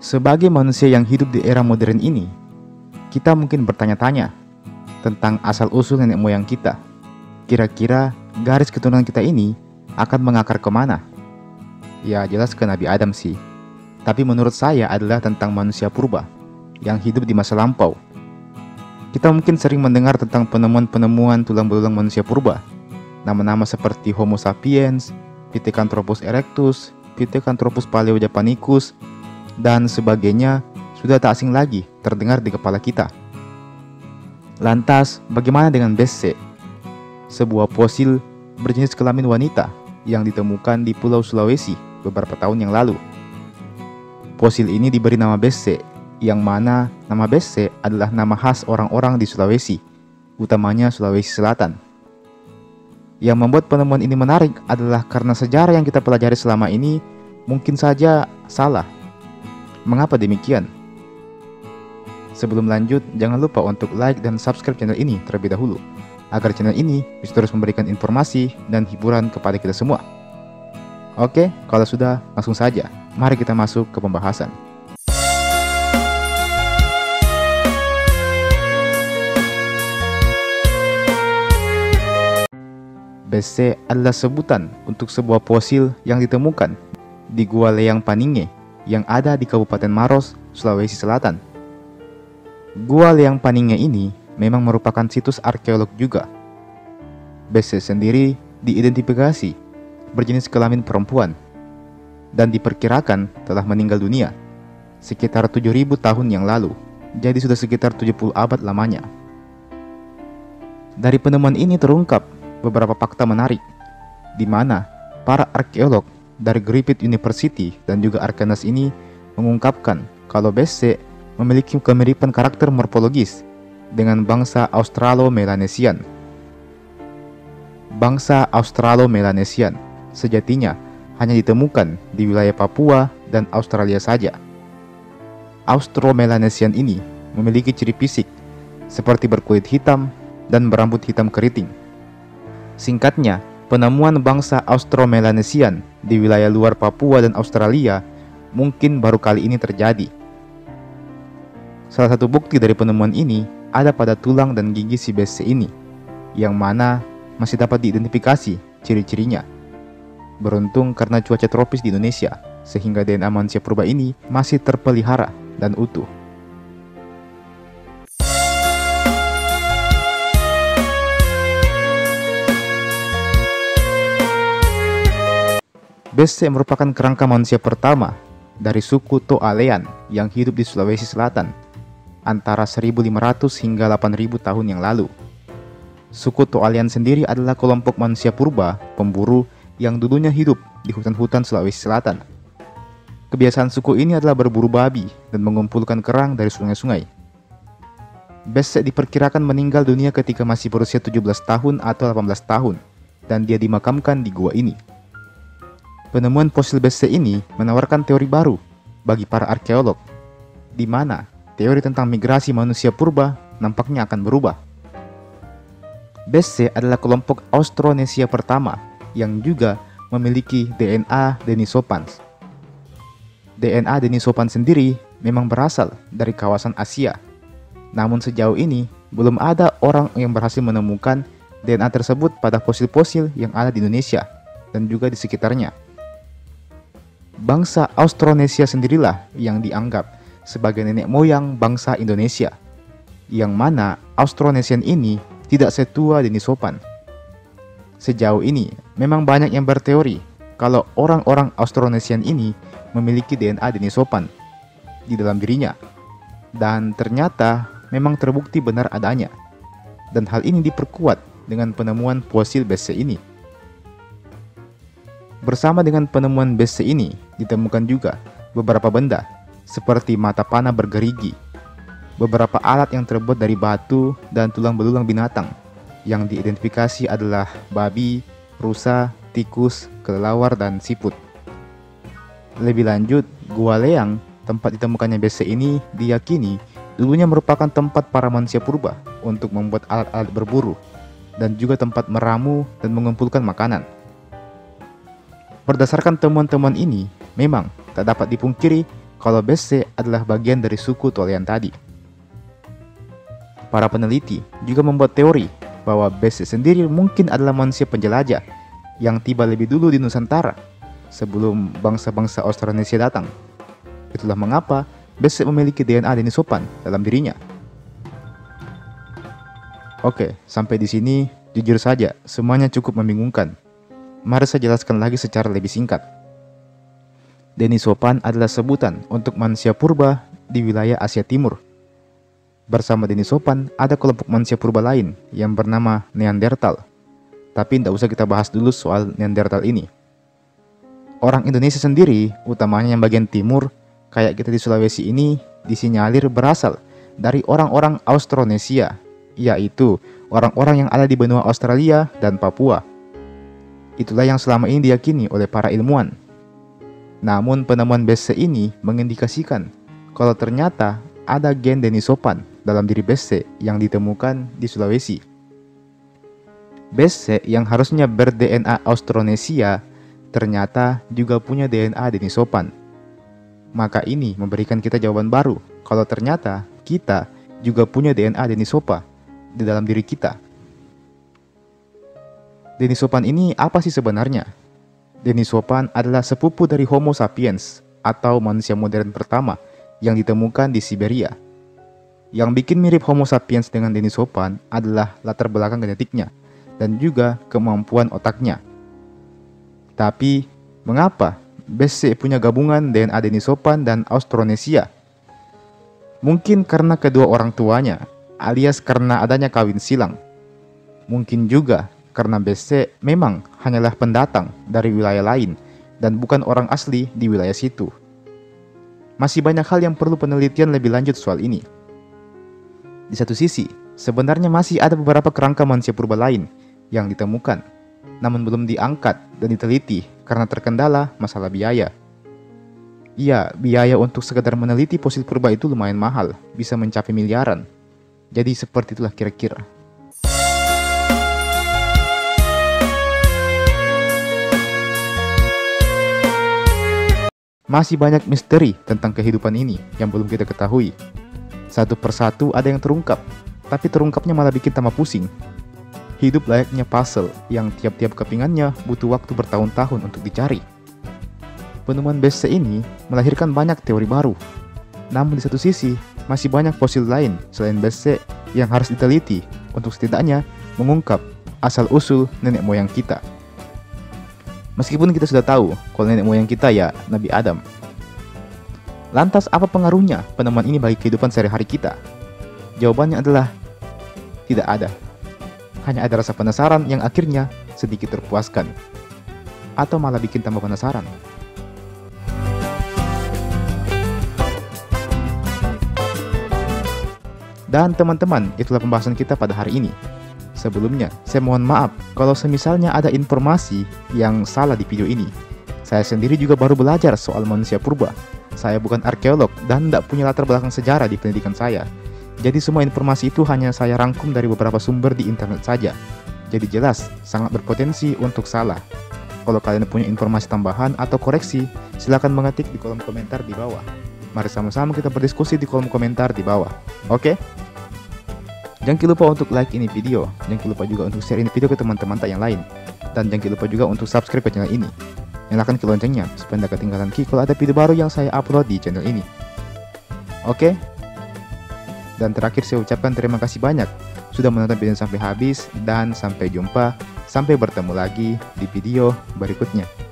Sebagai manusia yang hidup di era modern ini, kita mungkin bertanya-tanya tentang asal-usul nenek moyang kita. Kira-kira garis keturunan kita ini akan mengakar kemana? Ya jelas ke Nabi Adam sih. Tapi menurut saya adalah tentang manusia purba yang hidup di masa lampau. Kita mungkin sering mendengar tentang penemuan-penemuan tulang belulang manusia purba. Nama-nama seperti Homo sapiens, Pithecanthropus erectus, Pithecanthropus paleojapanicus, dan sebagainya sudah tak asing lagi terdengar di kepala kita. Lantas, bagaimana dengan Bessie? Sebuah fosil berjenis kelamin wanita yang ditemukan di Pulau Sulawesi beberapa tahun yang lalu. Fosil ini diberi nama Bessie, yang mana nama Bessie adalah nama khas orang-orang di Sulawesi, utamanya Sulawesi Selatan. Yang membuat penemuan ini menarik adalah karena sejarah yang kita pelajari selama ini mungkin saja salah. Mengapa demikian? Sebelum lanjut, jangan lupa untuk like dan subscribe channel ini terlebih dahulu, agar channel ini bisa terus memberikan informasi dan hiburan kepada kita semua. Oke, kalau sudah, langsung saja. Mari kita masuk ke pembahasan. Bessie adalah sebutan untuk sebuah fosil yang ditemukan di Gua Leyang Paninge yang ada di Kabupaten Maros, Sulawesi Selatan. Gua Leyang Paninge ini memang merupakan situs arkeolog juga. Bessie sendiri diidentifikasi berjenis kelamin perempuan dan diperkirakan telah meninggal dunia sekitar 7.000 tahun yang lalu, jadi sudah sekitar 70 abad lamanya. Dari penemuan ini terungkap beberapa fakta menarik, di mana para arkeolog dari Griffith University dan juga Arkansas ini mengungkapkan kalau Bessie memiliki kemiripan karakter morfologis dengan bangsa Australo-Melanesian. Bangsa Australo-Melanesian sejatinya hanya ditemukan di wilayah Papua dan Australia saja. Austro-Melanesian ini memiliki ciri fisik seperti berkulit hitam dan berambut hitam keriting. Singkatnya, penemuan bangsa Austro-Melanesian di wilayah luar Papua dan Australia mungkin baru kali ini terjadi. Salah satu bukti dari penemuan ini ada pada tulang dan gigi si Bessie ini, yang mana masih dapat diidentifikasi ciri-cirinya. Beruntung karena cuaca tropis di Indonesia, sehingga DNA manusia purba ini masih terpelihara dan utuh. Bessie merupakan kerangka manusia pertama dari suku Toalean yang hidup di Sulawesi Selatan antara 1.500 hingga 8.000 tahun yang lalu. Suku Toalean sendiri adalah kelompok manusia purba pemburu yang dulunya hidup di hutan-hutan Sulawesi Selatan. Kebiasaan suku ini adalah berburu babi dan mengumpulkan kerang dari sungai-sungai. Bessie diperkirakan meninggal dunia ketika masih berusia 17 tahun atau 18 tahun, dan dia dimakamkan di gua ini. Penemuan fosil Bessie ini menawarkan teori baru bagi para arkeolog, di mana teori tentang migrasi manusia purba nampaknya akan berubah. Bessie adalah kelompok Austronesia pertama yang juga memiliki DNA Denisopans. DNA Denisopans sendiri memang berasal dari kawasan Asia. Namun sejauh ini belum ada orang yang berhasil menemukan DNA tersebut pada fosil-fosil yang ada di Indonesia dan juga di sekitarnya. Bangsa Austronesia sendirilah yang dianggap sebagai nenek moyang bangsa Indonesia, yang mana Austronesian ini tidak setua Denisopan. Sejauh ini memang banyak yang berteori kalau orang-orang Austronesian ini memiliki DNA Denisopan di dalam dirinya, dan ternyata memang terbukti benar adanya, dan hal ini diperkuat dengan penemuan fosil Bessie ini. Bersama dengan penemuan Bessie ini, ditemukan juga beberapa benda seperti mata panah bergerigi, beberapa alat yang terbuat dari batu dan tulang belulang binatang yang diidentifikasi adalah babi, rusa, tikus, kelelawar, dan siput. Lebih lanjut, Gua Leyang, tempat ditemukannya Bessie ini, diyakini dulunya merupakan tempat para manusia purba untuk membuat alat-alat berburu dan juga tempat meramu dan mengumpulkan makanan. Berdasarkan temuan-temuan ini, memang tak dapat dipungkiri kalau Bese adalah bagian dari suku Tolian tadi. Para peneliti juga membuat teori bahwa Bese sendiri mungkin adalah manusia penjelajah yang tiba lebih dulu di Nusantara sebelum bangsa-bangsa Austronesia datang. Itulah mengapa Bese memiliki DNA Denisovan dalam dirinya. Oke, sampai di sini jujur saja semuanya cukup membingungkan. Mari saya jelaskan lagi secara lebih singkat. Denisovan adalah sebutan untuk manusia purba di wilayah Asia Timur. Bersama Denisovan ada kelompok manusia purba lain yang bernama Neanderthal. Tapi tidak usah kita bahas dulu soal Neanderthal ini. Orang Indonesia sendiri, utamanya yang bagian timur, kayak kita di Sulawesi ini, disinyalir berasal dari orang-orang Austronesia, yaitu orang-orang yang ada di benua Australia dan Papua. Itulah yang selama ini diyakini oleh para ilmuwan. Namun penemuan Bese ini mengindikasikan kalau ternyata ada gen Denisovan dalam diri Bese yang ditemukan di Sulawesi. Bese yang harusnya ber-DNA Austronesia ternyata juga punya DNA Denisovan. Maka ini memberikan kita jawaban baru kalau ternyata kita juga punya DNA Denisovan di dalam diri kita. Denisovan ini apa sih sebenarnya? Denisovan adalah sepupu dari Homo sapiens atau manusia modern pertama yang ditemukan di Siberia. Yang bikin mirip Homo sapiens dengan Denisovan adalah latar belakang genetiknya dan juga kemampuan otaknya. Tapi, mengapa Bese punya gabungan DNA Denisovan dan Austronesia? Mungkin karena kedua orang tuanya, alias karena adanya kawin silang. Mungkin juga karena Bese memang hanyalah pendatang dari wilayah lain dan bukan orang asli di wilayah situ. Masih banyak hal yang perlu penelitian lebih lanjut soal ini. Di satu sisi, sebenarnya masih ada beberapa kerangka manusia purba lain yang ditemukan, namun belum diangkat dan diteliti karena terkendala masalah biaya. Iya, biaya untuk sekedar meneliti fosil purba itu lumayan mahal, bisa mencapai miliaran. Jadi seperti itulah kira-kira. Masih banyak misteri tentang kehidupan ini yang belum kita ketahui. Satu persatu ada yang terungkap, tapi terungkapnya malah bikin tambah pusing. Hidup layaknya puzzle yang tiap-tiap kepingannya butuh waktu bertahun-tahun untuk dicari. Penemuan Bese ini melahirkan banyak teori baru. Namun di satu sisi, masih banyak fosil lain selain Bese yang harus diteliti untuk setidaknya mengungkap asal-usul nenek moyang kita. Meskipun kita sudah tahu kalau nenek moyang kita ya Nabi Adam. Lantas apa pengaruhnya penemuan ini bagi kehidupan sehari-hari kita? Jawabannya adalah tidak ada. Hanya ada rasa penasaran yang akhirnya sedikit terpuaskan. Atau malah bikin tambah penasaran. Dan teman-teman, itulah pembahasan kita pada hari ini. Sebelumnya, saya mohon maaf kalau semisalnya ada informasi yang salah di video ini. Saya sendiri juga baru belajar soal manusia purba. Saya bukan arkeolog dan tidak punya latar belakang sejarah di pendidikan saya. Jadi semua informasi itu hanya saya rangkum dari beberapa sumber di internet saja. Jadi jelas, sangat berpotensi untuk salah. Kalau kalian punya informasi tambahan atau koreksi, silakan mengetik di kolom komentar di bawah. Mari sama-sama kita berdiskusi di kolom komentar di bawah. Oke? Jangan lupa untuk like ini video, jangan lupa juga untuk share ini video ke teman-teman yang lain. Dan jangan lupa juga untuk subscribe ke channel ini. Nyalakan loncengnya supaya tidak ketinggalan kalau ada video baru yang saya upload di channel ini. Oke? Dan terakhir saya ucapkan terima kasih banyak sudah menonton video sampai habis dan sampai jumpa, sampai bertemu lagi di video berikutnya.